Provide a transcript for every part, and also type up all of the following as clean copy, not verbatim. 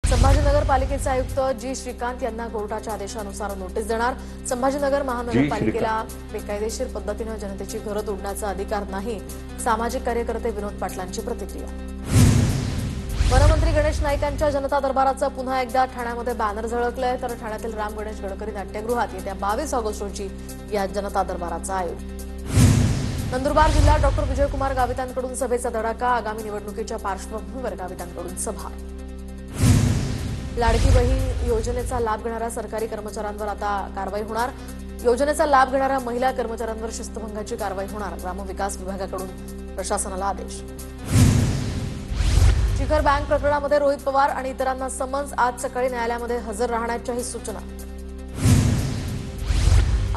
संभाजीनगर पालिकेचे आयुक्त जी श्रीकांत यांना कोर्टाच्या आदेशानुसार नोटीस देणार। संभाजीनगर महानगरपालिकेला बेकायदेशीर पद्धतीने जनतेची घरं तोडण्याचा अधिकार नाही। सामाजिक कार्यकर्ते विनोद पाटलांची प्रतिक्रिया। वनमंत्री गणेश नाईक यांच्या जनता दरबाराचं पुन्हा एकदा ठाण्यामध्ये बॅनर झळकलंय, तर ठाण्यातील राम गणेश गडकरी नाट्यगृहात येत्या 22 ऑगस्ट रोजी या जनता दरबाराचं आयोजन। नंदुरबार जिल्ह्यात डॉक्टर विजयकुमार गावितांकडून सभेचा धडाका। आगामी निवडणुकीच्या पार्श्वभूमीवर गावितांकडून सभा। लाडकी बहीण योजनेचा लाभ घेणाऱ्या सरकारी कर्मचाऱ्यांवर आता कारवाई होणार। योजनेचा लाभ घेणाऱ्या महिला कर्मचाऱ्यांवर शिस्तभंगाची कारवाई होणार। ग्रामविकास विभागाकडून प्रशासनाला आदेश। शिखर बँक प्रकरणामध्ये रोहित पवार आणि इतरांना समन्स। आज सकाळी न्यायालयामध्ये हजर राहण्याच्याही सूचना।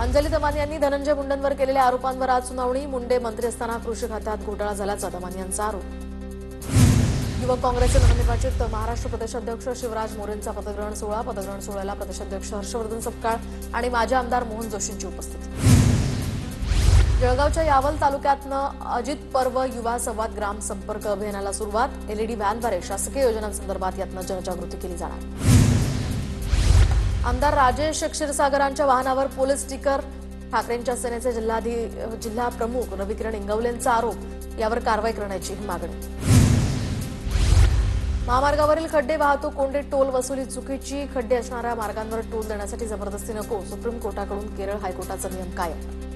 अंजली दमानी यांनी धनंजय मुंडेंवर केलेल्या आरोपांवर आज सुनावणी। मुंडे मंत्री असताना कृषी खात्यात घोटाळा झाल्याचा दमानी यांचा आरोप। युवक काँग्रेसचे नवनिर्वाचित महाराष्ट्र प्रदेशाध्यक्ष शिवराज मोरेंचा पदग्रहण सोहळा। पदग्रहण सोहळ्याला प्रदेशाध्यक्ष हर्षवर्धन सपकाळ आणि माजी आमदार मोहन जोशींची उपस्थिती। जळगावच्या यावल तालुक्यातनं अजित पर्व युवा संवाद ग्राम संपर्क अभियानाला सुरुवात। एलईडी व्हॅनद्वारे शासकीय योजनांसंदर्भात यातनं जनजागृती केली जाणार। आमदार राजेश क्षीरसागरांच्या वाहनावर पोलीस स्टिकर। ठाकरेंच्या सेनेचे जिल्हा प्रमुख रविकिरण इंगवलेंचा आरोप। यावर कारवाई करण्याची मागणी। महामार्गावरील खड्डे वाहतूक कोंडी टोल वसुली चुकीची। खड्डे असणाऱ्या मार्गांवर टोल देण्यासाठी जबरदस्ती नको। सुप्रीम कोर्टाकडून केरळ हायकोर्टाचा नियम कायम।